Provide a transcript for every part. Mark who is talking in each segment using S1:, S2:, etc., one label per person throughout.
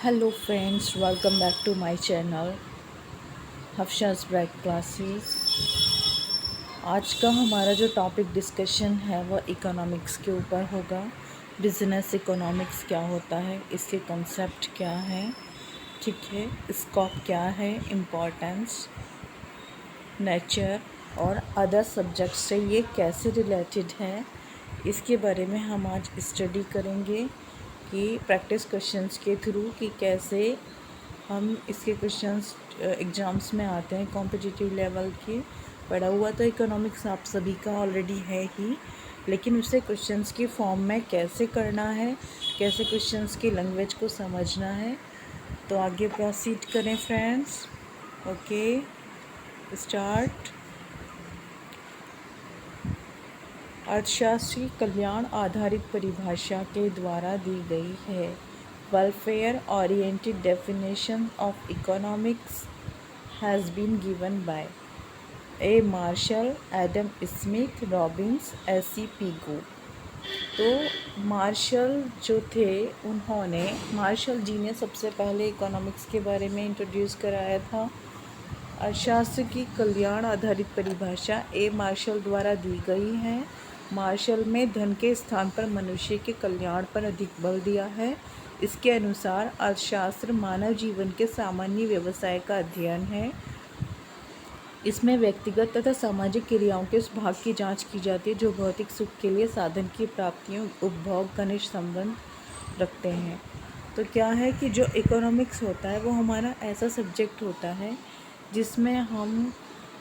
S1: Hello friends, welcome back to my channel हफ्शास bright classes. आज का हमारा जो टॉपिक डिस्कशन है वो इकोनॉमिक्स के ऊपर होगा। बिजनेस इकोनॉमिक्स क्या होता है, इसके कॉन्सेप्ट क्या है, ठीक है, स्कोप क्या है, इम्पोर्टेंस, नेचर और अदर सब्जेक्ट से ये कैसे रिलेटेड है, इसके बारे में हम आज स्टडी करेंगे कि प्रैक्टिस क्वेश्चंस के थ्रू कि कैसे हम इसके क्वेश्चंस एग्ज़ाम्स में आते हैं कॉम्पिटिटिव लेवल के। पढ़ा हुआ तो इकोनॉमिक्स आप सभी का ऑलरेडी है ही, लेकिन उसे क्वेश्चंस की फॉर्म में कैसे करना है, कैसे क्वेश्चंस की लैंग्वेज को समझना है। तो आगे प्रोसीड करें फ्रेंड्स। Okay, start. अर्थशास्त्री कल्याण आधारित परिभाषा के द्वारा दी गई है। Welfare oriented definition of economics has been given by a Marshall, Adam Smith, Robbins, S C. Pigou. तो मार्शल जो थे, उन्होंने मार्शल जी ने सबसे पहले इकोनॉमिक्स के बारे में इंट्रोड्यूस कराया था। अर्थशास्त्र की कल्याण आधारित परिभाषा ए मार्शल द्वारा दी गई है। मार्शल में धन के स्थान पर मनुष्य के कल्याण पर अधिक बल दिया है। इसके अनुसार अर्थशास्त्र मानव जीवन के सामान्य व्यवसाय का अध्ययन है। इसमें व्यक्तिगत तथा सामाजिक क्रियाओं के उस भाग की जांच की जाती है जो भौतिक सुख के लिए साधन की प्राप्तियों उपभोग घनिष्ठ संबंध रखते हैं। तो क्या है कि जो इकोनॉमिक्स होता है वो हमारा ऐसा सब्जेक्ट होता है जिसमें हम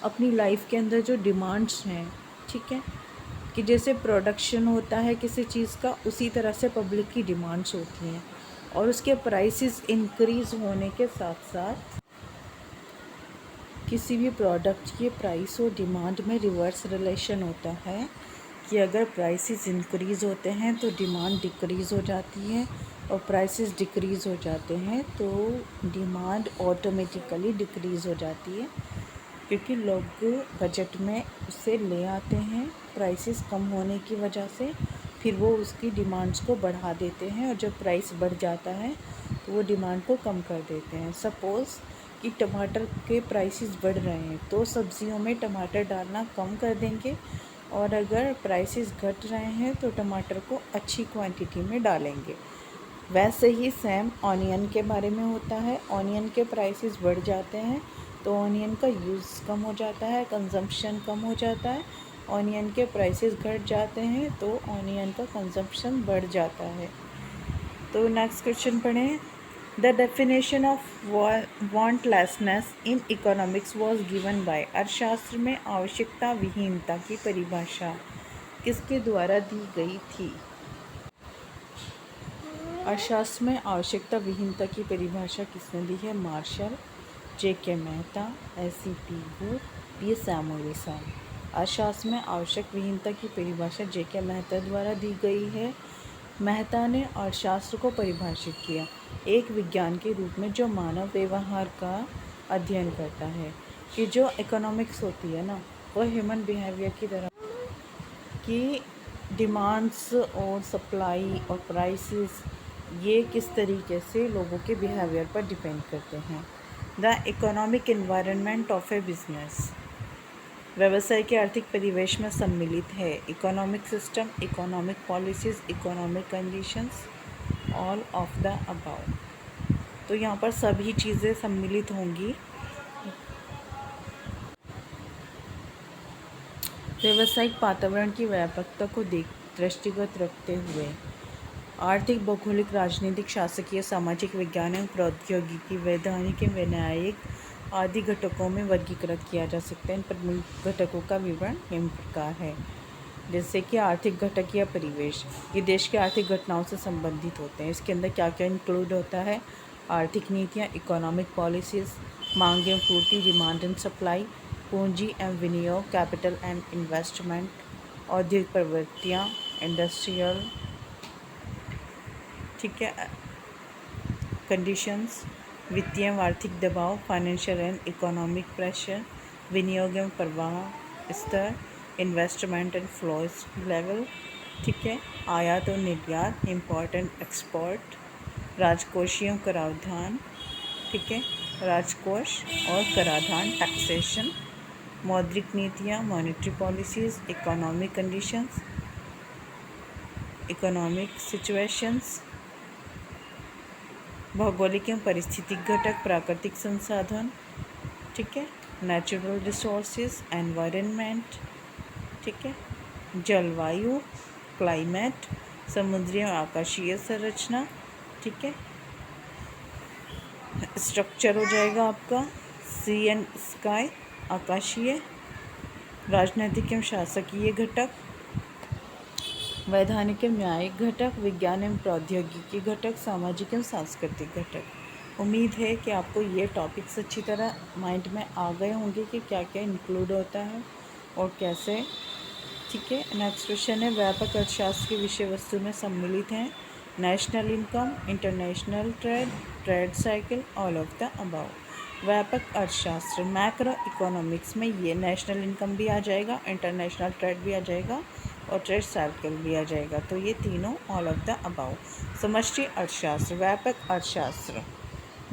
S1: अपनी लाइफ के अंदर जो डिमांड्स हैं, ठीक है, कि जैसे प्रोडक्शन होता है किसी चीज़ का, उसी तरह से पब्लिक की डिमांड्स होती हैं और उसके प्राइसेस इंक्रीज़ होने के साथ साथ किसी भी प्रोडक्ट के प्राइस और डिमांड में रिवर्स रिलेशन होता है कि अगर प्राइसेस इंक्रीज़ होते हैं तो डिमांड डिक्रीज़ हो जाती है और प्राइसेस डिक्रीज़ हो जाते हैं तो डिमांड ऑटोमेटिकली डिक्रीज़ हो जाती है, क्योंकि लोग बजट में उसे ले आते हैं प्राइसेस कम होने की वजह से, फिर वो उसकी डिमांड्स को बढ़ा देते हैं और जब प्राइस बढ़ जाता है तो वो डिमांड को कम कर देते हैं। सपोज़ कि टमाटर के प्राइसेस बढ़ रहे हैं तो सब्जियों में टमाटर डालना कम कर देंगे, और अगर प्राइसेस घट रहे हैं तो टमाटर को अच्छी क्वांटिटी में डालेंगे। वैसे ही सेम ऑनियन के बारे में होता है। ऑनियन के प्राइसेस बढ़ जाते हैं तो ऑनियन का यूज़ कम हो जाता है, कंजम्पशन कम हो जाता है। ऑनियन के प्राइसेस घट जाते हैं तो ऑनियन का कंजम्पशन बढ़ जाता है। तो नेक्स्ट क्वेश्चन पढ़ें। The definition of wantlessness in economics was given by. अर्थशास्त्र में आवश्यकता विहीनता की परिभाषा किसके द्वारा दी गई थी? अर्थशास्त्र में आवश्यकता विहीनता की परिभाषा किसने दी है? Marshall, J K. Mehta, S C. Pigou, P. Samuelson. अर्थशास्त्र में आवश्यक विहीनता की परिभाषा जे.के. मेहता द्वारा दी गई है। मेहता ने अर्थशास्त्र को परिभाषित किया एक विज्ञान के रूप में जो मानव व्यवहार का अध्ययन करता है। कि जो इकोनॉमिक्स होती है ना, वो ह्यूमन बिहेवियर की तरह कि डिमांड्स और सप्लाई और प्राइसेस ये किस तरीके से लोगों के बिहेवियर पर डिपेंड करते हैं। The economic environment of A business व्यवसाय के आर्थिक परिवेश में सम्मिलित है। Economic system, economic policies, economic conditions, all of the above. तो यहाँ पर सभी चीज़ें सम्मिलित होंगी। व्यावसायिक वातावरण की व्यापकता को दृष्टिगत रखते हुए आर्थिक, भौगोलिक, राजनीतिक, शासकीय, सामाजिक, वैज्ञानिक, प्रौद्योगिकी, वैधानिक व न्यायिक आदि घटकों में वर्गीकृत किया जा सकता है। इन प्रमुख घटकों का विवरण निम्न प्रकार है। जैसे कि आर्थिक घटक या परिवेश, ये देश के आर्थिक घटनाओं से संबंधित होते हैं। इसके अंदर क्या क्या इंक्लूड होता है? आर्थिक नीतियाँ, इकोनॉमिक पॉलिसीज़, मांग एवं पूर्ति, डिमांड एंड सप्लाई, पूंजी एवं विनियोग, कैपिटल एंड इन्वेस्टमेंट, औद्योगिक प्रवृत्तियाँ, इंडस्ट्रियल, ठीक है, कंडीशंस, वित्तीय एवं आर्थिक दबाव, फाइनेंशियल एंड इकोनॉमिक प्रेशर, विनियोग एवं प्रवाह स्तर, इन्वेस्टमेंट एंड फ्लोज लेवल, ठीक है, आयात और निर्यात, इम्पोर्ट एंड एक्सपोर्ट, राजकोषीय कराधान, ठीक है, राजकोष और कराधान, टैक्सेशन, मौद्रिक नीतियाँ, monetary policies, economic conditions, economic situations, भौगोलिक एवं परिस्थितिक घटक, प्राकृतिक संसाधन, ठीक है, नेचुरल रिसोर्सेज, एनवायरनमेंट, ठीक है, जलवायु, क्लाइमेट, समुद्री और आकाशीय संरचना, ठीक है, स्ट्रक्चर हो जाएगा आपका सी एंड स्काई, आकाशीय, राजनैतिक एवं शासकीय घटक, वैधानिक एवं न्यायिक घटक, विज्ञान एवं प्रौद्योगिकी घटक, सामाजिक एवं सांस्कृतिक घटक। उम्मीद है कि आपको ये टॉपिक्स अच्छी तरह माइंड में आ गए होंगे कि क्या क्या इंक्लूड होता है और कैसे, ठीक है। नेक्स्ट क्वेश्चन है, व्यापक अर्थशास्त्र की विषय वस्तु में सम्मिलित हैं national income, international trade, trade cycle, all of the above. व्यापक अर्थशास्त्र मैक्रो इकोनॉमिक्स में ये नेशनल इनकम भी आ जाएगा, इंटरनेशनल ट्रेड भी आ जाएगा और ट्रेड साइकिल भी आ जाएगा, तो ये तीनों ऑल ऑफ द अबाव। समष्टि अर्थशास्त्र, व्यापक अर्थशास्त्र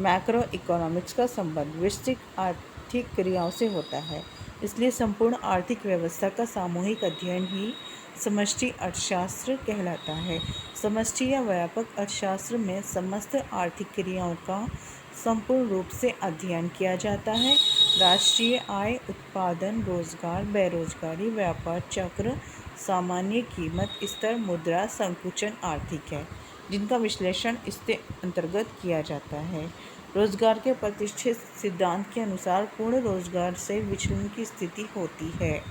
S1: मैक्रो इकोनॉमिक्स का संबंध विस्तृत आर्थिक क्रियाओं से होता है, इसलिए संपूर्ण आर्थिक व्यवस्था का सामूहिक अध्ययन ही समष्टि अर्थशास्त्र कहलाता है। समष्टि या व्यापक अर्थशास्त्र में समस्त आर्थिक क्रियाओं का संपूर्ण रूप से अध्ययन किया जाता है। राष्ट्रीय आय, उत्पादन, रोजगार, बेरोजगारी, व्यापार चक्र, सामान्य कीमत स्तर, मुद्रा संकुचन आर्थिक है, जिनका विश्लेषण इसके अंतर्गत किया जाता है। रोजगार के प्रतिष्ठित सिद्धांत के अनुसार पूर्ण रोजगार से विचलन की स्थिति होती है।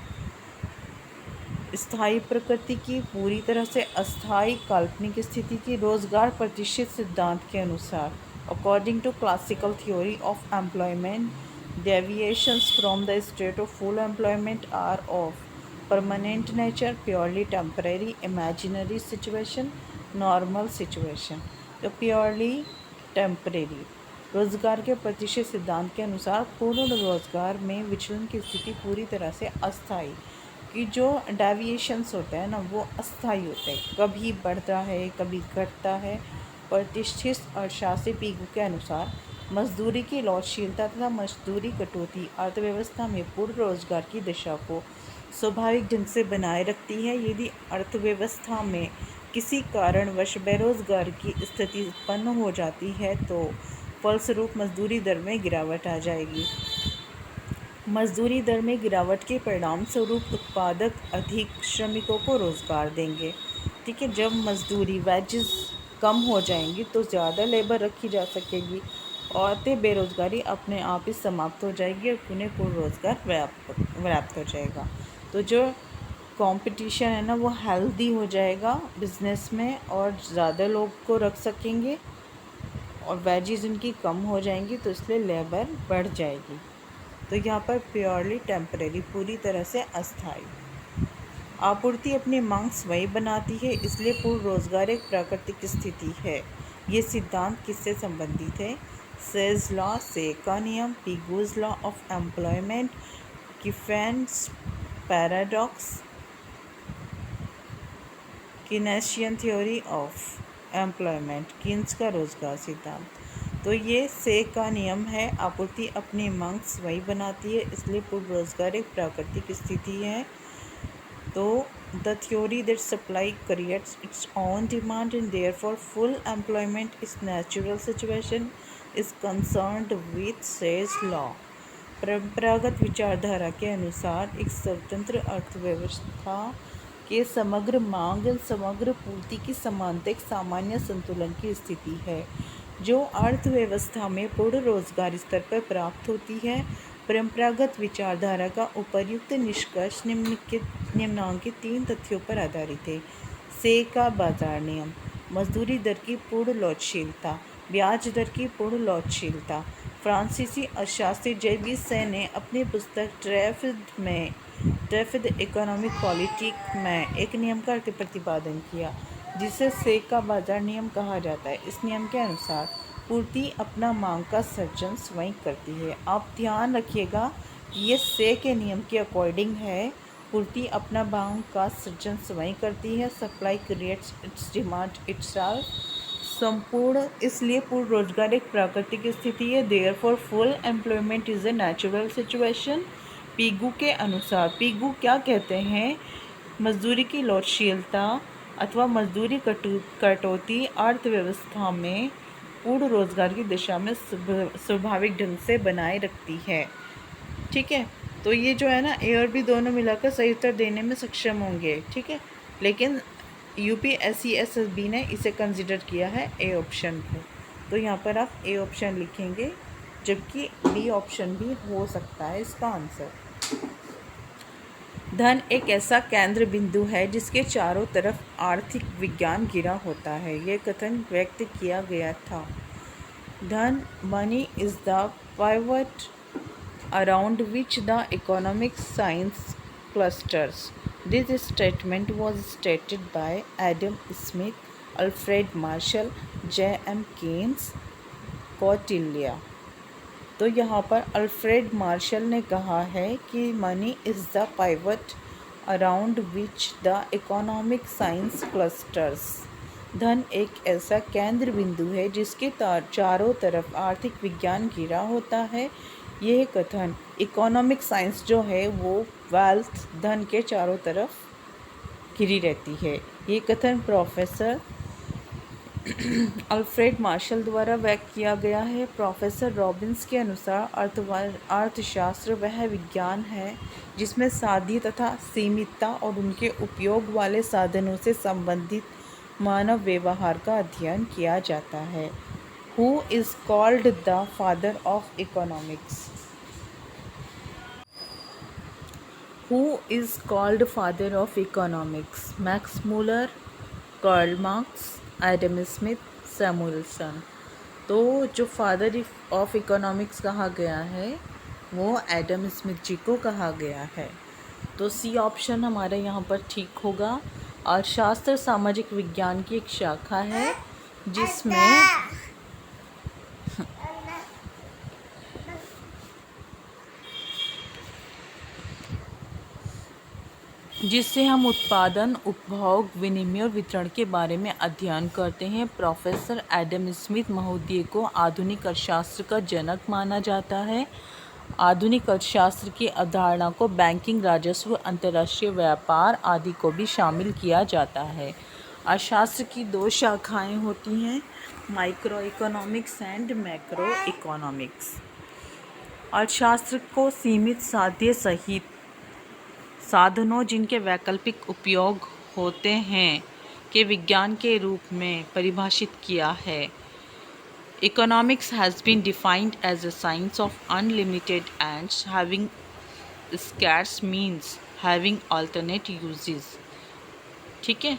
S1: स्थायी प्रकृति की, पूरी तरह से अस्थायी काल्पनिक स्थिति की। रोजगार प्रतिष्ठित सिद्धांत के अनुसार according to classical theory of employment, deviations from the state of full employment are of permanent nature, purely temporary, imaginary situation, normal situation। तो purely temporary। रोजगार के प्रतिष्ठित सिद्धांत के अनुसार पूर्ण रोजगार में विचलन की स्थिति पूरी तरह से अस्थायी, कि जो डेविएशंस होते हैं ना वो अस्थायी होते हैं, कभी बढ़ता है कभी घटता है। प्रतिष्ठित अर्थशास्त्री पीगू के अनुसार मजदूरी की लौटशीलता तथा मजदूरी कटौती अर्थव्यवस्था में पूर्ण रोजगार की दिशा को स्वाभाविक ढंग से बनाए रखती है। यदि अर्थव्यवस्था में किसी कारणवश बेरोजगार की स्थिति उत्पन्न हो जाती है तो फलस्वरूप मजदूरी दर में गिरावट आ जाएगी। मजदूरी दर में गिरावट के परिणाम स्वरूप उत्पादक अधिक श्रमिकों को रोजगार देंगे, ठीक है। जब मजदूरी वेजेस कम हो जाएंगी तो ज़्यादा लेबर रखी जा सकेगी और बेरोजगारी अपने आप ही समाप्त हो जाएगी और पुनः पूर्ण रोजगार व्याप्त हो जाएगा। तो जो कंपटीशन है ना वो हेल्दी हो जाएगा बिजनेस में और ज़्यादा लोग को रख सकेंगे और वेजेस उनकी कम हो जाएंगी तो इसलिए लेबर बढ़ जाएगी। तो यहाँ पर प्योरली टेम्परेरी, पूरी तरह से अस्थायी। आपूर्ति अपनी मांग स्वयं बनाती है, इसलिए पूर्ण रोजगार एक प्राकृतिक स्थिति है। ये सिद्धांत किससे संबंधित है? सेज लॉ, से का नियम, Pigou's law of employment, Giffen's paradox, Keynesian theory of employment, Keynes का रोजगार सिद्धांत। तो ये से का नियम है, आपूर्ति अपनी मांग स्वयं बनाती है, इसलिए पूर्ण रोजगार एक प्राकृतिक स्थिति है। तो the theory that supply creates its own demand and therefore full employment is natural situation is concerned with says law. परंपरागत विचारधारा के अनुसार एक स्वतंत्र अर्थव्यवस्था के समग्र मांग और समग्र पूर्ति की समानता एक सामान्य संतुलन की स्थिति है जो अर्थव्यवस्था में पूर्ण रोजगार स्तर पर प्राप्त होती है। परंपरागत विचारधारा का उपर्युक्त निष्कर्ष निम्नांकित 3 तथ्यों पर आधारित है। से का बाजार नियम, मजदूरी दर की पूर्ण लौटशीलता, ब्याज दर की पूर्ण लौटशीलता। फ्रांसीसी अर्थशास्त्री जे.बी. से ने अपनी पुस्तक ट्रेफिड इकोनॉमिक पॉलिटिक में एक नियम का प्रतिपादन किया जिसे से का बाजार नियम कहा जाता है। इस नियम के अनुसार पूर्ति अपना मांग का सृजन स्वयं करती है। आप ध्यान रखिएगा ये से के नियम के अकॉर्डिंग है। पूर्ति अपना मांग का सृजन स्वयं करती है। Supply creates it's demand itself. इसलिए पूर्ण रोजगार एक प्राकृतिक स्थिति है। Therefore full employment is a natural situation. Pigou के अनुसार, पीगू क्या कहते हैं, मजदूरी की लौटशीलता अथवा मजदूरी कटौती अर्थव्यवस्था में पूर्ण रोजगार की दिशा में स्वाभाविक ढंग से बनाए रखती है। ठीक है, तो ये जो है ना, ए और बी दोनों मिलाकर सही उत्तर देने में सक्षम होंगे। ठीक है, लेकिन UPSC-SSB ने इसे कंसिडर किया है ए ऑप्शन को, तो यहाँ पर आप ए ऑप्शन लिखेंगे, जबकि बी ऑप्शन भी हो सकता है इसका आंसर। धन एक ऐसा केंद्र बिंदु है जिसके चारों तरफ आर्थिक विज्ञान घिरा होता है। यह कथन व्यक्त किया गया था। धन, money is the pivot around which the economic science clusters. This statement was stated by Adam Smith, Alfred Marshall, J.M. Keynes, Kautilya. तो यहाँ पर अल्फ्रेड मार्शल ने कहा है कि money is the pivot around which the economic science clusters. धन एक ऐसा केंद्र बिंदु है जिसके चारों तरफ आर्थिक विज्ञान घिरा होता है। यह कथन इकोनॉमिक साइंस जो है वो वेल्थ, धन के चारों तरफ घिरी रहती है। ये कथन प्रोफेसर अल्फ्रेड मार्शल द्वारा व्यक्त किया गया है। प्रोफेसर रॉबिन्स के अनुसार अर्थशास्त्र वह विज्ञान है जिसमें साध्य तथा सीमितता और उनके उपयोग वाले साधनों से संबंधित मानव व्यवहार का अध्ययन किया जाता है। Who is called the father of economics? Who is called father of economics? Max Muller, Karl Marx, Adam Smith, Samuelson। तो जो फादर ऑफ इकोनॉमिक्स कहा गया है वो एडम स्मिथ जी को कहा गया है। तो सी ऑप्शन हमारे यहाँ पर ठीक होगा। अर्थशास्त्र सामाजिक विज्ञान की एक शाखा है जिससे हम उत्पादन, उपभोग, विनिमय और वितरण के बारे में अध्ययन करते हैं। प्रोफेसर एडम स्मिथ महोदय को आधुनिक अर्थशास्त्र का जनक माना जाता है। आधुनिक अर्थशास्त्र की अवधारणा को बैंकिंग, राजस्व, अंतर्राष्ट्रीय व्यापार आदि को भी शामिल किया जाता है। अर्थशास्त्र की दो शाखाएं होती हैं, micro economics and macro economics. अर्थशास्त्र को सीमित साध्य सहित साधनों जिनके वैकल्पिक उपयोग होते हैं के विज्ञान के रूप में परिभाषित किया है। Economics has been defined as a science of unlimited ends having scarce means having alternate uses। ठीक है,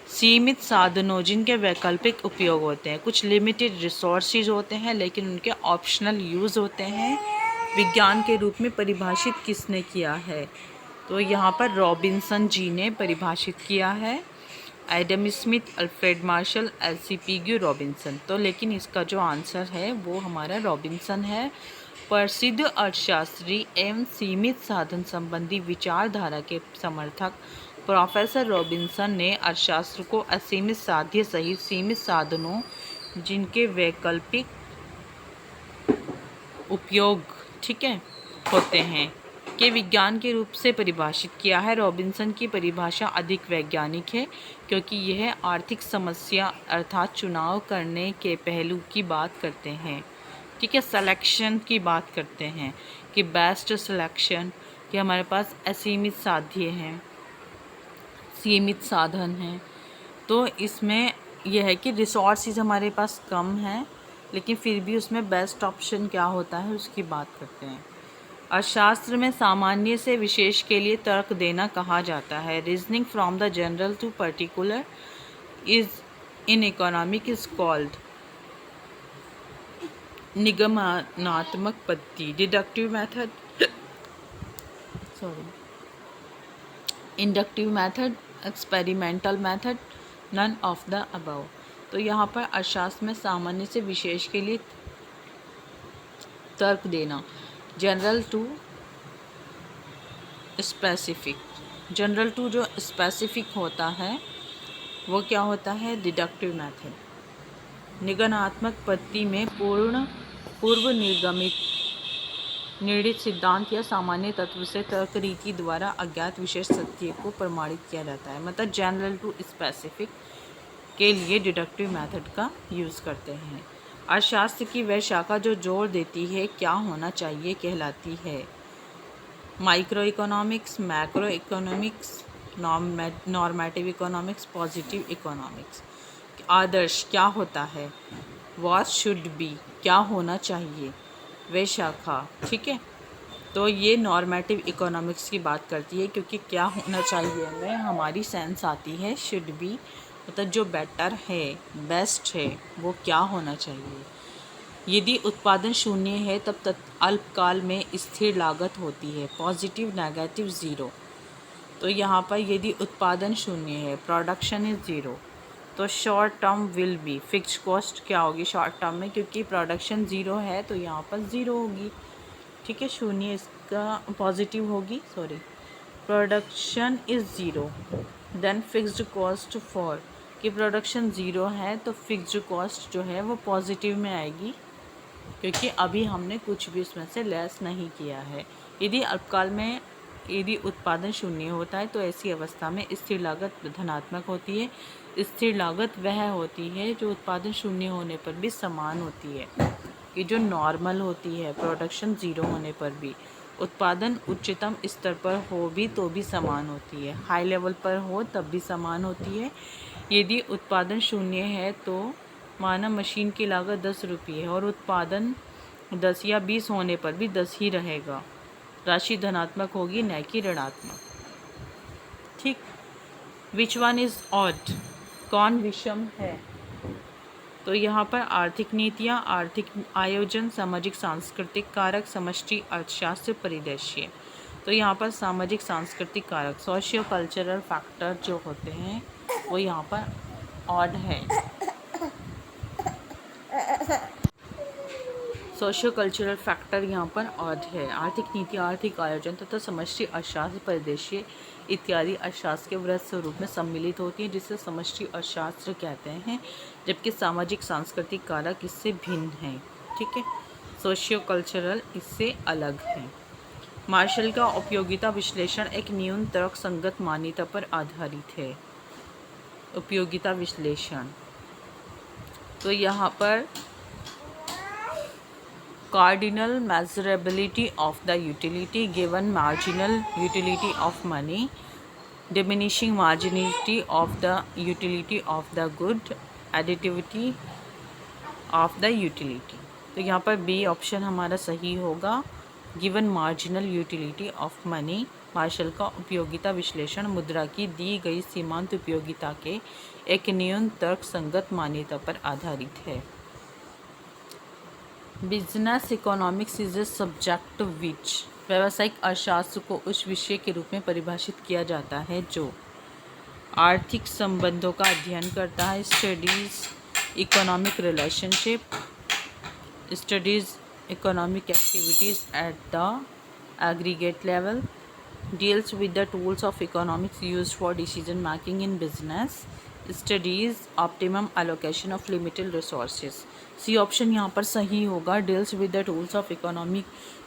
S1: सीमित साधनों जिनके वैकल्पिक उपयोग होते हैं, कुछ लिमिटेड रिसोर्सेज होते हैं लेकिन उनके ऑप्शनल यूज़ होते हैं, विज्ञान के रूप में परिभाषित किसने किया है? तो यहाँ पर रॉबिन्सन जी ने परिभाषित किया है। Adam Smith, Alfred Marshall, LC Robinson. तो लेकिन इसका जो आंसर है वो हमारा रॉबिन्सन है। प्रसिद्ध अर्थशास्त्री एवं सीमित साधन संबंधी विचारधारा के समर्थक प्रोफेसर रॉबिन्सन ने अर्थशास्त्र को असीमित साध्य सहित सीमित साधनों जिनके वैकल्पिक उपयोग, ठीक है, होते हैं के विज्ञान के रूप से परिभाषित किया है। रॉबिन्सन की परिभाषा अधिक वैज्ञानिक है क्योंकि यह आर्थिक समस्या अर्थात चुनाव करने के पहलू की बात करते हैं। ठीक है, सिलेक्शन की बात करते हैं कि बेस्ट सिलेक्शन, कि हमारे पास असीमित साध्य हैं, सीमित साधन हैं। तो इसमें यह है कि रिसोर्सेज हमारे पास कम हैं लेकिन फिर भी उसमें बेस्ट ऑप्शन क्या होता है उसकी बात करते हैं। अर्थशास्त्र में सामान्य से विशेष के लिए तर्क देना कहा जाता है। Reasoning from the general to particular is in economic is called निगमनात्मक पद्धति, deductive method, inductive method, experimental method, none of the above. तो यहाँ पर अर्थशास्त्र में सामान्य से विशेष के लिए तर्क देना, general to specific, general to जो स्पेसिफिक होता है वो क्या होता है, डिडक्टिव मेथड। निगमनात्मक पद्धति में पूर्व निर्णित सिद्धांत या सामान्य तत्व से तर्क रीति द्वारा अज्ञात विशेष सत्य को प्रमाणित किया जाता है। मतलब जनरल टू स्पेसिफिक के लिए डिडक्टिव मेथड का यूज़ करते हैं। अर्थशास्त्र की वह शाखा जो जोर देती है क्या होना चाहिए कहलाती है micro economics, macro economics, normative economics, positive economics. आदर्श क्या होता है, व्हाट शुड बी क्या होना चाहिए, वह शाखा। ठीक है, तो ये नॉर्मेटिव इकोनॉमिक्स की बात करती है, क्योंकि क्या होना चाहिए में हमारी सेंस आती है शुड बी, मतलब जो बेटर है, बेस्ट है, वो क्या होना चाहिए। यदि उत्पादन शून्य है तब अल्पकाल में स्थिर लागत होती है, पॉजिटिव, नेगेटिव, ज़ीरो। तो यहाँ पर यदि उत्पादन शून्य है, प्रोडक्शन इज ज़ीरो, तो short term will be fixed cost क्या होगी शॉर्ट टर्म में, क्योंकि प्रोडक्शन ज़ीरो है तो यहाँ पर ज़ीरो होगी। ठीक है, शून्य इसका पॉजिटिव होगी, sorry, production is zero, then fixed cost for कि प्रोडक्शन ज़ीरो है तो फिक्स्ड कॉस्ट जो है वो पॉजिटिव में आएगी, क्योंकि अभी हमने कुछ भी उसमें से लेस नहीं किया है। यदि अल्पकाल में यदि उत्पादन शून्य होता है तो ऐसी अवस्था में स्थिर लागत धनात्मक होती है। स्थिर लागत वह होती है जो उत्पादन शून्य होने पर भी समान होती है, कि जो नॉर्मल होती है, प्रोडक्शन ज़ीरो होने पर भी उत्पादन उच्चतम स्तर पर हो भी तो भी समान होती है, हाई लेवल पर हो तब भी समान होती है। यदि उत्पादन शून्य है तो माना मशीन की लागत 10 रुपये है और उत्पादन 10 या 20 होने पर भी 10 ही रहेगा, राशि धनात्मक होगी न कि ऋणात्मक। ठीक, विच वन इज़ ऑड, कौन विषम है, तो यहाँ पर आर्थिक नीतियाँ, आर्थिक आयोजन, सामाजिक सांस्कृतिक कारक, समष्टि अर्थशास्त्र, परिदृश्य। तो यहाँ पर सामाजिक सांस्कृतिक कारक, सोशियो कल्चरल फैक्टर जो होते हैं वो यहाँ पर ऑड है। सोशियो कल्चरल फैक्टर यहाँ पर ऑड है। आर्थिक नीति, आर्थिक आयोजन तथा समष्टि अर्थशास्त्र, परिदृश्य इत्यादि अर्थशास्त्र के वृहत स्वरूप में सम्मिलित होती है, जिसे समष्टि अर्थशास्त्र कहते हैं, जबकि सामाजिक सांस्कृतिक कारक इससे भिन्न हैं। ठीक है, सोशियो कल्चरल इससे अलग है। मार्शल का उपयोगिता विश्लेषण एक न्यून तर्क संगत मान्यता पर आधारित है। उपयोगिता विश्लेषण, तो यहाँ पर cardinal measurability of the utility given marginal utility of money, diminishing marginality of the utility of the good, additivity of the utility। तो यहाँ पर बी ऑप्शन हमारा सही होगा, given marginal utility of money. Marshall का उपयोगिता विश्लेषण मुद्रा की दी गई सीमांत उपयोगिता के एक न्यून तर्क संगत मान्यता पर आधारित है। Business economics is a subject which, व्यावसायिक अर्थशास्त्र को उस विषय के रूप में परिभाषित किया जाता है जो आर्थिक संबंधों का अध्ययन करता है, studies economic relationship, studies economic activities at the aggregate level, deals with the tools of economics used for decision making in business, studies optimum allocation of limited resources. C option यहाँ पर सही होगा, deals with the tools of economic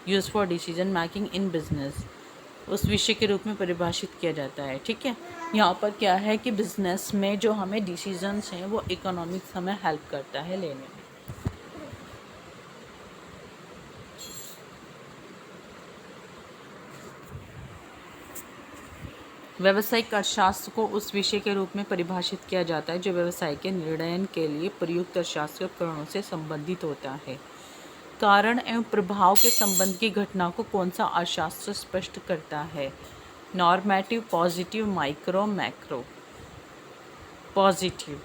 S1: use for decision making in business, उस विषय के रूप में परिभाषित किया जाता है। ठीक है, यहाँ पर क्या है कि बिजनेस में जो हमें डिसीजंस हैं वो इकोनॉमिक्स हमें हेल्प करता है लेने में। व्यावसायिक अर्थशास्त्र को उस विषय के रूप में परिभाषित किया जाता है जो व्यवसाय के निर्णयन के लिए प्रयुक्त अर्थशास्त्र उपकरणों से संबंधित होता है। कारण एवं प्रभाव के संबंध की घटना को कौन सा अर्थशास्त्र स्पष्ट करता है, normative, positive, micro, macro. Positive,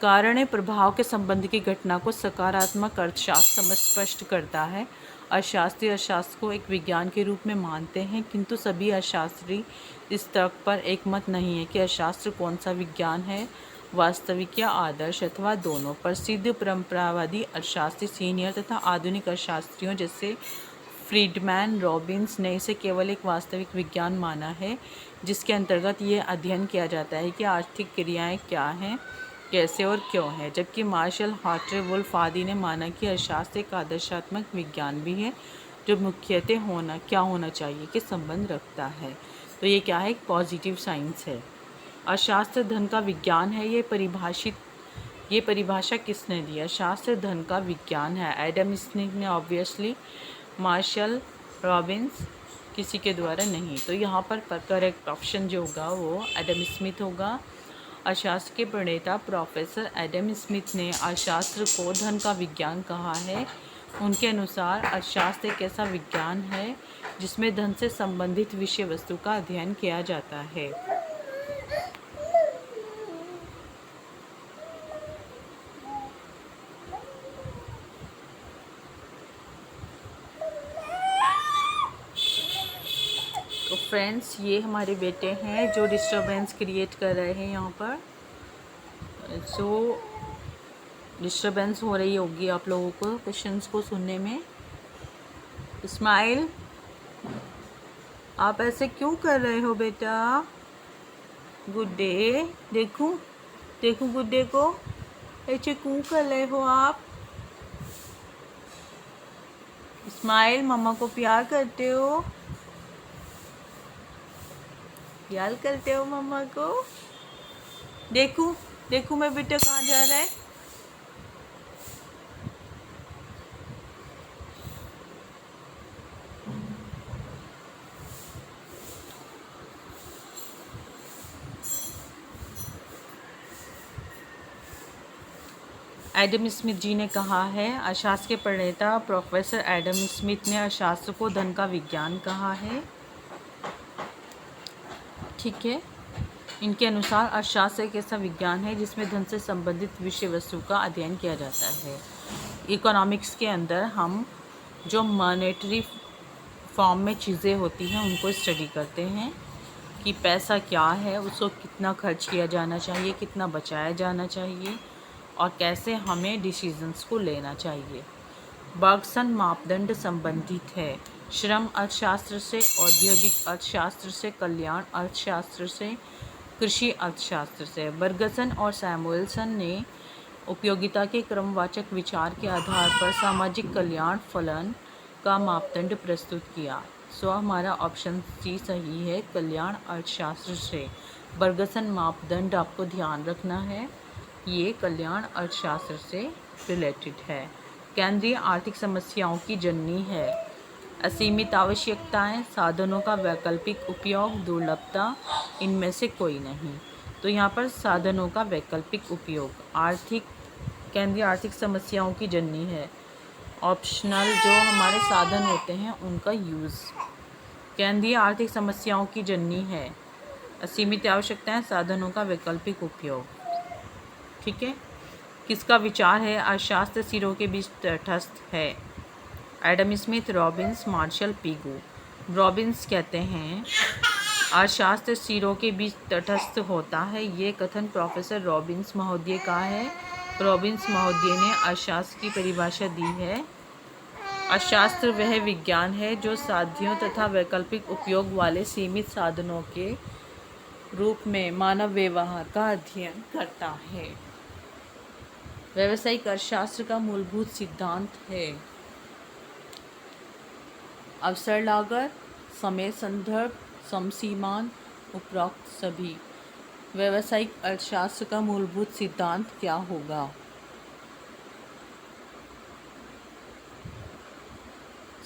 S1: कारण प्रभाव के संबंध की घटना को सकारात्मक अर्थशास्त्र स्पष्ट करता है। अर्थशास्त्री अर्थशास्त्र को एक विज्ञान के रूप में मानते हैं, किंतु सभी अर्थशास्त्री इस तर्क पर एकमत नहीं है कि अर्थशास्त्र कौन सा विज्ञान है, वास्तविक या आदर्श अथवा दोनों। प्रसिद्ध परंपरावादी अर्थशास्त्री सीनियर तथा आधुनिक अर्थशास्त्रियों जैसे फ्रीडमैन, रॉबिन्स ने इसे केवल एक वास्तविक विज्ञान माना है, जिसके अंतर्गत ये अध्ययन किया जाता है कि आर्थिक क्रियाएं क्या हैं, कैसे और क्यों है। जबकि मार्शल हार्ट्रे वुल्फ आदि ने माना कि अर्थशास्त्र एक आदर्शात्मक विज्ञान भी है जो मुख्यतः क्या होना चाहिए के संबंध रखता है। तो ये क्या है, एक पॉजिटिव साइंस है। अर्थशास्त्र धन का विज्ञान है, ये परिभाषा किसने दी? अर्थशास्त्र धन का विज्ञान है, एडम स्मिथ ने ऑब्वियसली, मार्शल रॉबिन्स किसी के द्वारा नहीं। तो यहाँ पर करेक्ट ऑप्शन जो होगा वो एडम स्मिथ होगा। अर्थशास्त्र के प्रणेता प्रोफेसर एडम स्मिथ ने अर्थशास्त्र को धन का विज्ञान कहा है। उनके अनुसार अर्थशास्त्र एक ऐसा विज्ञान है जिसमें धन से संबंधित विषय वस्तु का अध्ययन किया जाता है। तो फ्रेंड्स, ये हमारे बेटे हैं जो डिस्टरबेंस क्रिएट कर रहे हैं यहाँ पर। डिस्टरबेंस हो रही होगी आप लोगों को क्वेश्चंस को सुनने में। इस्माइल, आप ऐसे क्यों कर रहे हो बेटा? गुड डे, देखूं गुड डे को, ऐसे क्यों कर रहे हो आप? इस्माइल, मम्मा को प्यार करते हो? प्यार करते हो मम्मा को? देखूं मैं बेटा कहाँ जा रहा है? एडम स्मिथ जी ने कहा है, अर्थशास्त्र के प्रणेता प्रोफेसर एडम स्मिथ ने अर्थशास्त्र को धन का विज्ञान कहा है। ठीक है, इनके अनुसार अर्थशास्त्र एक ऐसा विज्ञान है जिसमें धन से संबंधित विषय वस्तु का अध्ययन किया जाता है। इकोनॉमिक्स के अंदर हम जो मॉनेटरी फॉर्म में चीज़ें होती हैं उनको स्टडी करते हैं कि पैसा क्या है, उसको कितना खर्च किया जाना चाहिए, कितना बचाया जाना चाहिए और कैसे हमें डिसीजंस को लेना चाहिए। बर्गसन मापदंड संबंधित है श्रम अर्थशास्त्र से, औद्योगिक अर्थशास्त्र से, कल्याण अर्थशास्त्र से, कृषि अर्थशास्त्र से। बर्गसन और सैमुएल्सन ने उपयोगिता के क्रमवाचक विचार के आधार पर सामाजिक कल्याण फलन का मापदंड प्रस्तुत किया। सो हमारा ऑप्शन सी सही है, कल्याण अर्थशास्त्र से। बर्गसन मापदंड आपको ध्यान रखना है, ये कल्याण अर्थशास्त्र से रिलेटेड है। केंद्रीय आर्थिक समस्याओं की जननी है असीमित आवश्यकताएं, साधनों का वैकल्पिक उपयोग, दुर्लभता, इनमें से कोई नहीं। तो यहाँ पर साधनों का वैकल्पिक उपयोग केंद्रीय आर्थिक समस्याओं की जननी है। ऑप्शनल जो हमारे साधन होते हैं उनका यूज़। केंद्रीय आर्थिक समस्याओं की जननी है असीमित आवश्यकताएं, साधनों का वैकल्पिक उपयोग। ठीक है, किसका विचार है अर्थशास्त्र सिरों के बीच तटस्थ है? Adam Smith, Robbins, Marshall, Pigou. Robbins कहते हैं अर्थशास्त्र सिरों के बीच तटस्थ होता है। ये कथन प्रोफेसर रॉबिन्स महोदय का है। रॉबिन्स महोदय ने अर्थशास्त्र की परिभाषा दी है, अर्थशास्त्र वह विज्ञान है जो साध्यों तथा वैकल्पिक उपयोग वाले सीमित साधनों के रूप में मानव व्यवहार का अध्ययन करता है। व्यावसायिक अर्थशास्त्र का मूलभूत सिद्धांत है अवसर लागत, समय संदर्भ, समसीमान, उपरोक्त सभी। व्यावसायिक अर्थशास्त्र का मूलभूत सिद्धांत क्या होगा?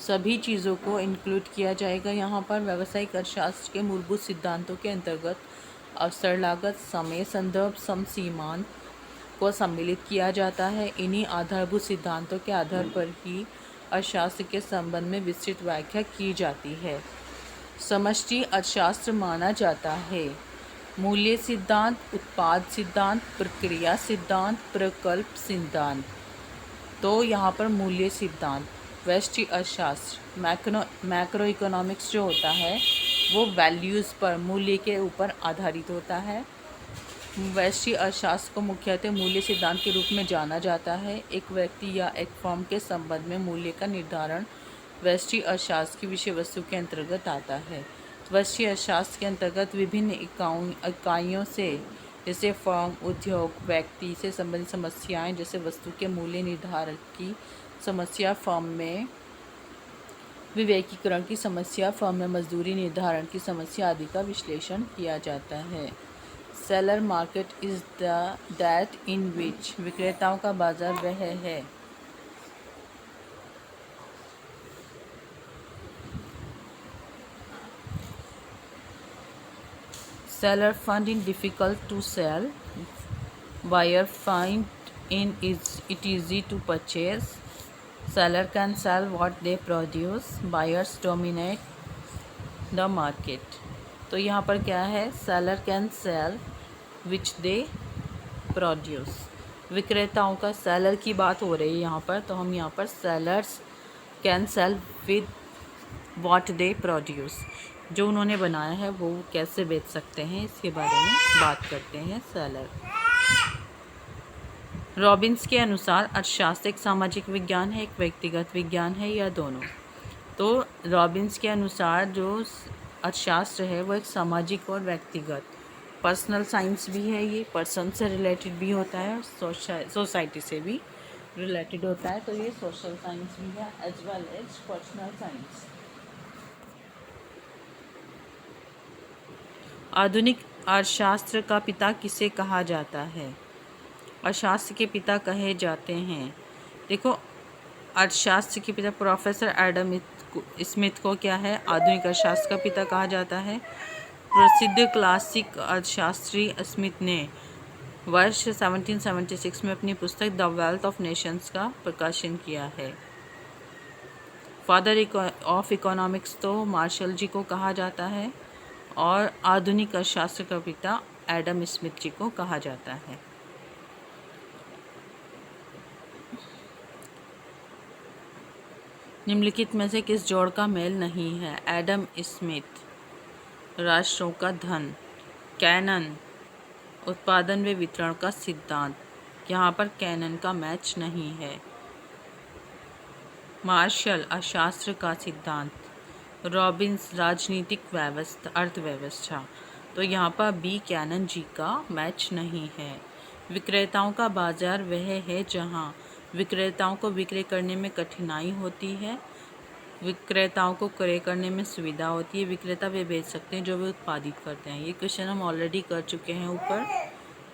S1: सभी चीज़ों को इंक्लूड किया जाएगा यहाँ पर। व्यावसायिक अर्थशास्त्र के मूलभूत सिद्धांतों के अंतर्गत अवसर लागत, समय संदर्भ, समसीमान को सम्मिलित किया जाता है। इन्हीं आधारभूत सिद्धांतों के आधार पर ही अर्थशास्त्र के संबंध में विस्तृत व्याख्या की जाती है। समष्टि अर्थशास्त्र माना जाता है मूल्य सिद्धांत, उत्पाद सिद्धांत, प्रक्रिया सिद्धांत, प्रकल्प सिद्धांत। तो यहाँ पर मूल्य सिद्धांत, व्यष्टि अर्थशास्त्र, मैक्रो इकोनॉमिक्स जो होता है वो वैल्यूज़ पर, मूल्य के ऊपर आधारित होता है। व्यष्टि अर्थशास्त्र को मुख्यतः मूल्य सिद्धांत के रूप में जाना जाता है। एक व्यक्ति या एक फर्म के संबंध में मूल्य का निर्धारण व्यष्टि अर्थशास्त्र की विषय वस्तु के अंतर्गत आता है। व्यष्टि अर्थशास्त्र के अंतर्गत विभिन्न इकाइयों से जैसे फर्म, उद्योग, व्यक्ति से संबंधित समस्याएं जैसे वस्तु के मूल्य निर्धारण की समस्या, फर्म में विवेकीकरण की समस्या, फर्म में मजदूरी निर्धारण की समस्या आदि का विश्लेषण किया जाता है। Seller market is that in which, विक्रेताओं का बाजार वह है seller find it difficult to sell, buyer find it easy to purchase, seller can sell what they produce, buyers dominate the market। तो यहाँ पर क्या है, seller can sell which they produce, विक्रेताओं का सेलर की बात हो रही है यहाँ पर, तो हम यहाँ पर sellers can sell with what they produce, जो उन्होंने बनाया है वो कैसे बेच सकते हैं इसके बारे में बात करते हैं सेलर। रॉबिन्स के अनुसार अर्थशास्त्र एक सामाजिक विज्ञान है, एक व्यक्तिगत विज्ञान है, या दोनों। तो रॉबिन्स के अनुसार जो अर्थशास्त्र है वो एक सामाजिक और व्यक्तिगत, पर्सनल साइंस भी है, ये पर्सन से रिलेटेड भी होता है और सोसाइटी से भी रिलेटेड होता है, तो ये सोशल साइंस भी है as well as personal science. आधुनिक अर्थशास्त्र का पिता किसे कहा जाता है? अर्थशास्त्र के पिता कहे जाते हैं, देखो अर्थशास्त्र के पिता प्रोफेसर एडम स्मिथ को क्या है, आधुनिक अर्थशास्त्र का पिता कहा जाता है। प्रसिद्ध क्लासिक अर्थशास्त्री स्मिथ ने वर्ष 1776 में अपनी पुस्तक द वेल्थ ऑफ नेशंस का प्रकाशन किया है। फादर ऑफ इकोनॉमिक्स तो मार्शल जी को कहा जाता है, और आधुनिक अर्थशास्त्र का पिता एडम स्मिथ जी को कहा जाता है। निम्नलिखित में से किस जोड़ का मेल नहीं है? एडम स्मिथ, राष्ट्रों का धन, कैनन, उत्पादन व वितरण का सिद्धांत, यहाँ पर कैनन का मैच नहीं है। मार्शल, अर्थशास्त्र का सिद्धांत, रॉबिन्स, राजनीतिक व्यवस्था, अर्थव्यवस्था, तो यहाँ पर बी कैनन जी का मैच नहीं है। विक्रेताओं का बाजार वह है जहाँ विक्रेताओं को विक्रय करने में कठिनाई होती है, विक्रेताओं को क्रय करने में सुविधा होती है, विक्रेता वे बेच सकते हैं जो वे उत्पादित करते हैं। ये क्वेश्चन हम ऑलरेडी कर चुके हैं ऊपर,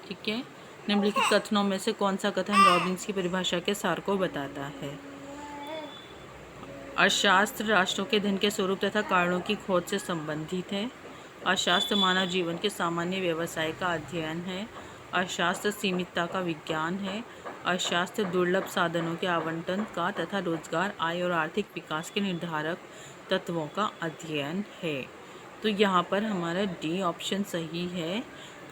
S1: ठीक है। निम्नलिखित कथनों में से कौन सा कथन रॉबिन्स की परिभाषा के सार को बताता है? अर्थशास्त्र राष्ट्रों के धन के स्वरूप तथा कारणों की खोज से संबंधित है। अर्थशास्त्र मानव जीवन के सामान्य व्यवसाय का अध्ययन है। अर्थशास्त्र सीमितता का विज्ञान है। अर्थशास्त्र दुर्लभ साधनों के आवंटन का तथा रोजगार, आय और आर्थिक विकास के निर्धारक तत्वों का अध्ययन है। तो यहाँ पर हमारा डी ऑप्शन सही है।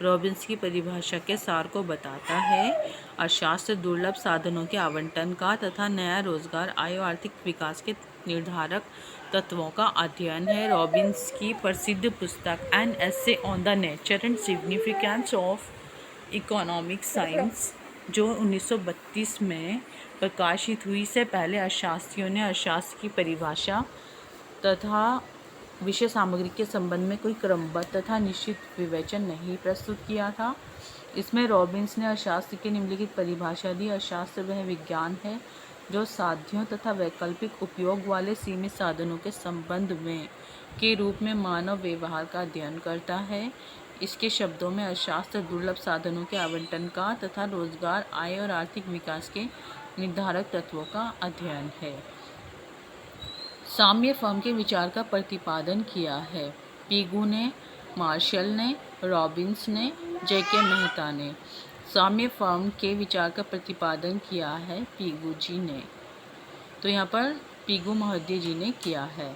S1: रॉबिन्स की परिभाषा के सार को बताता है। अर्थशास्त्र दुर्लभ साधनों के आवंटन का तथा नया रोजगार, आय और आर्थिक विकास के निर्धारक तत्वों का अध्ययन है। रॉबिन्स की प्रसिद्ध पुस्तक an essay on the nature and significance of economic science, जो 1932 में प्रकाशित हुई, से पहले अर्थशास्त्रियों ने अर्थशास्त्र की परिभाषा तथा विषय सामग्री के संबंध में कोई क्रमबद्ध तथा निश्चित विवेचन नहीं प्रस्तुत किया था। इसमें रॉबिन्स ने अर्थशास्त्र की निम्नलिखित परिभाषा दी। अर्थशास्त्र वह विज्ञान है जो साध्यों तथा वैकल्पिक उपयोग वाले सीमित साधनों के संबंध में के रूप में मानव व्यवहार का अध्ययन करता है। इसके शब्दों में अर्थशास्त्र दुर्लभ साधनों के आवंटन का तथा रोजगार, आय और आर्थिक विकास के निर्धारक तत्वों का अध्ययन है। साम्य फर्म के विचार का प्रतिपादन किया है। पीगू ने, मार्शल ने, रॉबिन्स ने, जे.के. मेहता ने। साम्य फर्म के विचार का प्रतिपादन किया है पीगू जी ने, तो यहाँ पर पीगू महोदय जी ने किया है।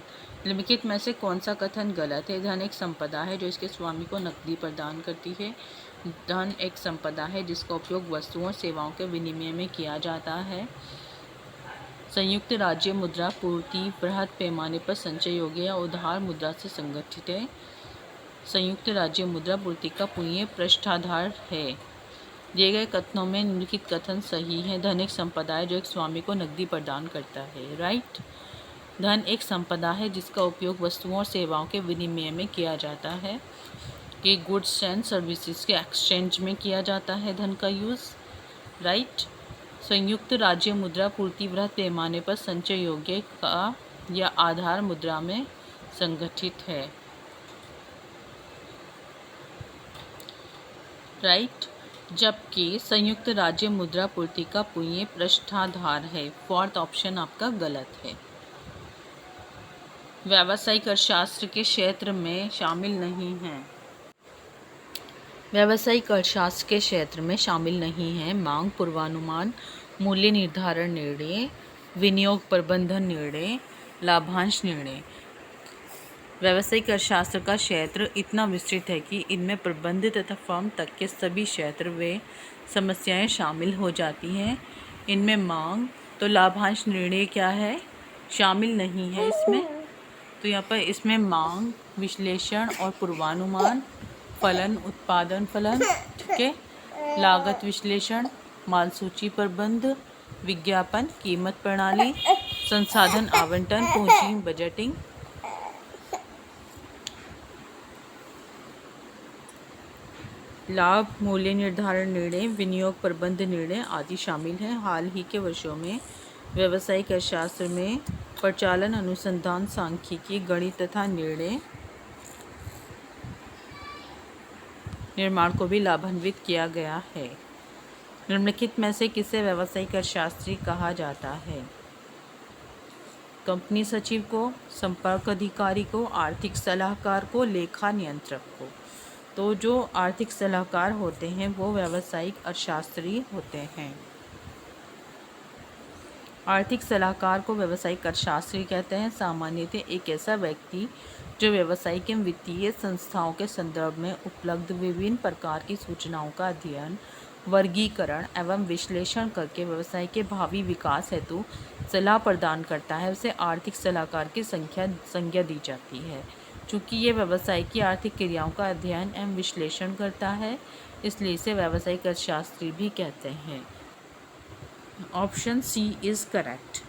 S1: निम्नलिखित में से कौन सा कथन गलत है? धन एक संपदा है जो इसके स्वामी को नकदी प्रदान करती है। धन एक संपदा है जिसका उपयोग वस्तुओं और सेवाओं के विनिमय में किया जाता है। संयुक्त राज्य मुद्रा पूर्ति बृहद पैमाने पर संचय योग्य या उधार मुद्रा से संगठित है। संयुक्त राज्य मुद्रा पूर्ति का पुण्य पृष्ठाधार है। दिए गए कथनों में निम्नलिखित कथन सही है। धन एक संपदा है जो एक स्वामी को नकदी प्रदान करता है। राइट। धन एक संपदा है जिसका उपयोग वस्तुओं और सेवाओं के विनिमय में किया जाता है। कि गुड्स एंड सर्विसेज के एक्सचेंज में किया जाता है धन का यूज़, राइट। संयुक्त राज्य मुद्रा पूर्ति बृहद पैमाने पर संचय योग्य का या आधार मुद्रा में संगठित है, राइट। जबकि संयुक्त राज्य मुद्रा पूर्ति का पुण्य पृष्ठाधार है। फोर्थ ऑप्शन आपका गलत है। व्यावसायिक अर्थशास्त्र के क्षेत्र में शामिल नहीं है। व्यावसायिक अर्थशास्त्र के क्षेत्र में शामिल नहीं है मांग पूर्वानुमान, मूल्य निर्धारण निर्णय, विनियोग प्रबंधन निर्णय, लाभांश निर्णय। व्यावसायिक अर्थशास्त्र का क्षेत्र इतना विस्तृत है कि इनमें प्रबंध तथा फर्म तक के सभी क्षेत्र व समस्याएं शामिल हो जाती हैं। इनमें मांग तो लाभांश निर्णय क्या है, शामिल नहीं है इसमें। तो यहाँ पर इसमें मांग विश्लेषण और पूर्वानुमान, फलन उत्पादन फलन, ठीक है, लागत विश्लेषण, माल सूची प्रबंध, विज्ञापन, कीमत प्रणाली, संसाधन आवंटन, पूंजी बजटिंग, लाभ मूल्य निर्धारण निर्णय, विनियोग प्रबंध निर्णय आदि शामिल हैं। हाल ही के वर्षों में व्यावसायिक अर्थशास्त्र में प्रचालन, अनुसंधान, सांख्यिकी, गणित तथा निर्णय निर्माण को भी लाभान्वित किया गया है। निम्नलिखित में से किसे व्यावसायिक अर्थशास्त्री कहा जाता है? कंपनी सचिव को, संपर्क अधिकारी को, आर्थिक सलाहकार को, लेखा नियंत्रक को। तो जो आर्थिक सलाहकार होते हैं वो व्यावसायिक अर्थशास्त्री होते हैं। आर्थिक सलाहकार को व्यावसायिक अर्थशास्त्री कहते हैं। सामान्यतः एक ऐसा व्यक्ति जो व्यावसायिक एवं वित्तीय संस्थाओं के संदर्भ में उपलब्ध विभिन्न प्रकार की सूचनाओं का अध्ययन, वर्गीकरण एवं विश्लेषण करके व्यवसाय के भावी विकास हेतु सलाह प्रदान करता है, उसे आर्थिक सलाहकार की संज्ञा दी जाती है। चूँकि ये व्यवसाय की आर्थिक क्रियाओं का अध्ययन एवं विश्लेषण करता है, इसलिए इसे व्यावसायिक अर्थशास्त्री भी कहते हैं। Option C is correct.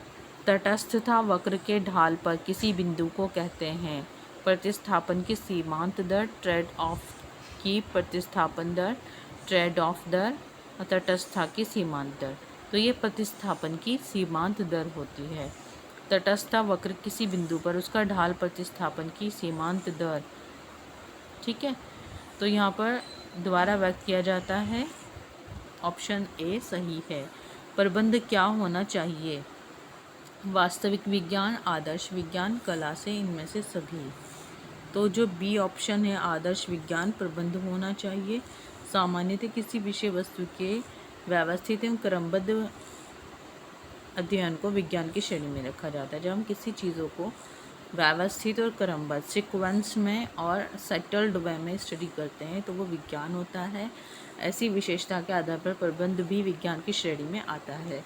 S1: तटस्थता वक्र के ढाल पर किसी बिंदु को कहते हैं प्रतिस्थापन की सीमांत दर, ट्रेड ऑफ की प्रतिस्थापन दर, ट्रेड ऑफ दर, तटस्थता की सीमांत दर। तो ये प्रतिस्थापन की सीमांत दर होती है। तटस्थता वक्र किसी बिंदु पर उसका ढाल प्रतिस्थापन की सीमांत दर, ठीक है। तो यहाँ पर दोबारा व्यक्त किया जाता है। ऑप्शन ए सही है। प्रबंध क्या होना चाहिए? वास्तविक विज्ञान, आदर्श विज्ञान, कला से इनमें से सभी। तो जो बी ऑप्शन है आदर्श विज्ञान प्रबंध होना चाहिए। सामान्यतः किसी विषय वस्तु के व्यवस्थित एवं क्रमबद्ध अध्ययन को विज्ञान की श्रेणी में रखा जाता है। जब हम किसी चीज़ों को व्यवस्थित और क्रमबद्ध सीक्वेंस में और सेटल्ड वे में स्टडी करते हैं तो वो विज्ञान होता है। ऐसी विशेषता के आधार पर प्रबंध भी विज्ञान की श्रेणी में आता है।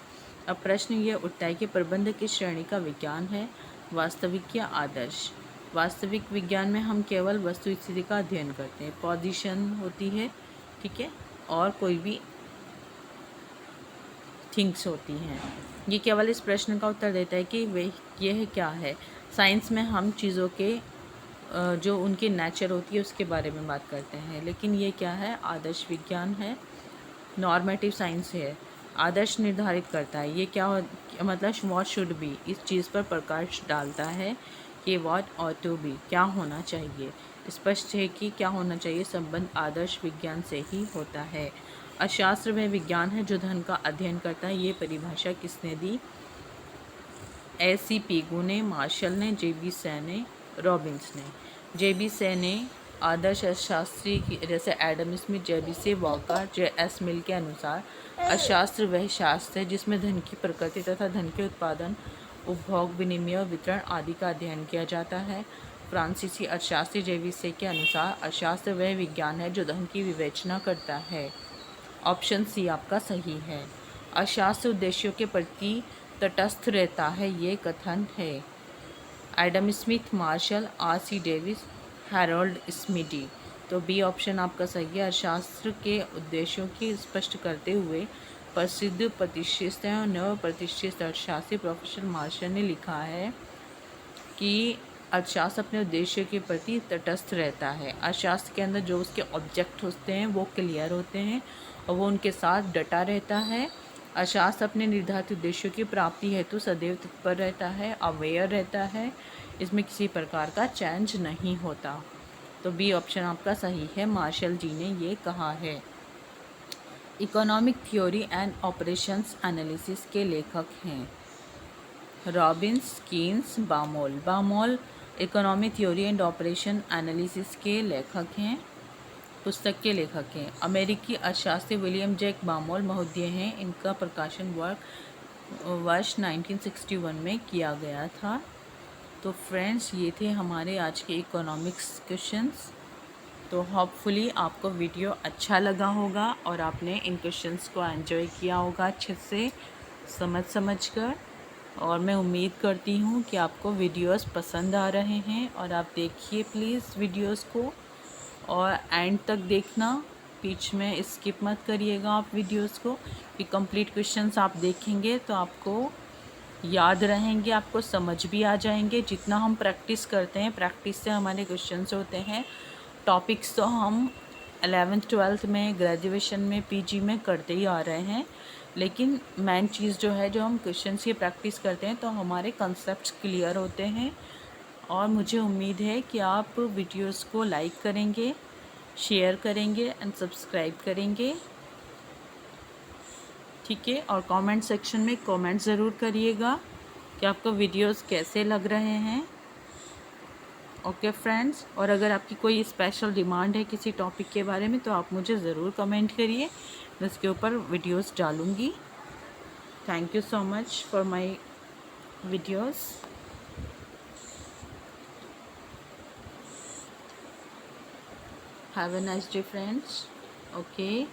S1: अब प्रश्न ये उठता है कि प्रबंध किस श्रेणी का विज्ञान है, वास्तविक या आदर्श? वास्तविक विज्ञान में हम केवल वस्तु स्थिति का अध्ययन करते हैं, पोजीशन होती है, ठीक है, और कोई भी थिंग्स होती हैं। ये केवल इस प्रश्न का उत्तर देता है कि वे यह क्या है। साइंस में हम चीज़ों के जो उनकी नेचर होती है उसके बारे में बात करते हैं, लेकिन ये क्या है, आदर्श विज्ञान है, नॉर्मेटिव साइंस है। आदर्श निर्धारित करता है ये क्या मतलब व्हाट शुड बी, इस चीज़ पर प्रकाश डालता है कि व्हाट ऑट टू बी, क्या होना चाहिए। स्पष्ट है कि क्या होना चाहिए संबंध आदर्श विज्ञान से ही होता है। अर्थशास्त्र वह विज्ञान है जो धन का अध्ययन करता है। ये परिभाषा किसने दी? AC पीगू ने, मार्शल ने, JB से ने, रॉबिन्स ने। JB से ने आदर्श अर्थशास्त्री की जैसे एडम स्मिथ, JB से, वॉकर, JS मिल के अनुसार अर्थशास्त्र वह शास्त्र है जिसमें धन की प्रकृति तथा धन के उत्पादन, उपभोग, विनिमय और वितरण आदि का अध्ययन किया जाता है। फ्रांसीसी अर्थशास्त्री JB से के अनुसार अर्थशास्त्र वह विज्ञान है जो धन की विवेचना करता है। ऑप्शन सी आपका सही है। अर्थशास्त्र उद्देश्यों के प्रति तटस्थ रहता है, ये कथन है। Adam Smith, Marshall, RC Davis, Harold Smiddy. B बी ऑप्शन आपका सही है। अर्थशास्त्र के उद्देश्यों की स्पष्ट करते हुए प्रसिद्ध प्रतिष्ठित और नव प्रतिष्ठित अर्थशास्त्री प्रोफेसर मार्शल ने लिखा है कि अर्थशास्त्र अपने उद्देश्य के प्रति तटस्थ रहता है। अर्थशास्त्र के अंदर जो उसके ऑब्जेक्ट होते हैं वो क्लियर होते हैं और वो उनके साथ डटा रहता है। अर्थशास्त्र अपने निर्धारित उद्देश्यों की प्राप्ति हेतु सदैव तत्पर रहता है, अवेयर रहता है। इसमें किसी प्रकार का चेंज नहीं होता। तो बी ऑप्शन आपका सही है, मार्शल जी ने ये कहा है। Economic theory and operations analysis के लेखक हैं Robbins, Keynes, Baumol. Baumol economic theory and operation analysis के लेखक हैं, पुस्तक के लेखक हैं। अमेरिकी अर्थशास्त्री विलियम जैक बामोल महोदय हैं। इनका प्रकाशन वर्ष 1961 में किया गया था। तो फ्रेंड्स, ये थे हमारे आज के इकोनॉमिक्स क्वेश्चंस। तो होपफुली आपको वीडियो अच्छा लगा होगा और आपने इन क्वेश्चंस को एंजॉय किया होगा अच्छे से समझ कर। और मैं उम्मीद करती हूँ कि आपको वीडियोस पसंद आ रहे हैं और आप देखिए प्लीज़ वीडियोस को और एंड तक देखना, बीच में स्किप मत करिएगा आप वीडियोस को, कि कंप्लीट क्वेश्चंस आप देखेंगे तो आपको याद रहेंगे, आपको समझ भी आ जाएंगे। जितना हम प्रैक्टिस करते हैं, प्रैक्टिस से हमारे क्वेश्चंस होते हैं। टॉपिक्स तो हम 11th 12th में, ग्रेजुएशन में, पीजी में करते ही आ रहे हैं, लेकिन मेन चीज़ जो है, जो हम क्वेश्चंस की प्रैक्टिस करते हैं तो हमारे कॉन्सेप्ट्स क्लियर होते हैं। और मुझे उम्मीद है कि आप वीडियोस को लाइक करेंगे, शेयर करेंगे एंड सब्सक्राइब करेंगे, ठीक है। और कमेंट सेक्शन में कमेंट ज़रूर करिएगा कि आपको वीडियोस कैसे लग रहे हैं। ओके फ्रेंड्स, और अगर आपकी कोई स्पेशल डिमांड है किसी टॉपिक के बारे में तो आप मुझे ज़रूर कमेंट करिए, मैं उसके ऊपर वीडियोस डालूँगी। Thank you so much for my videos. Have a nice day friends. Okay.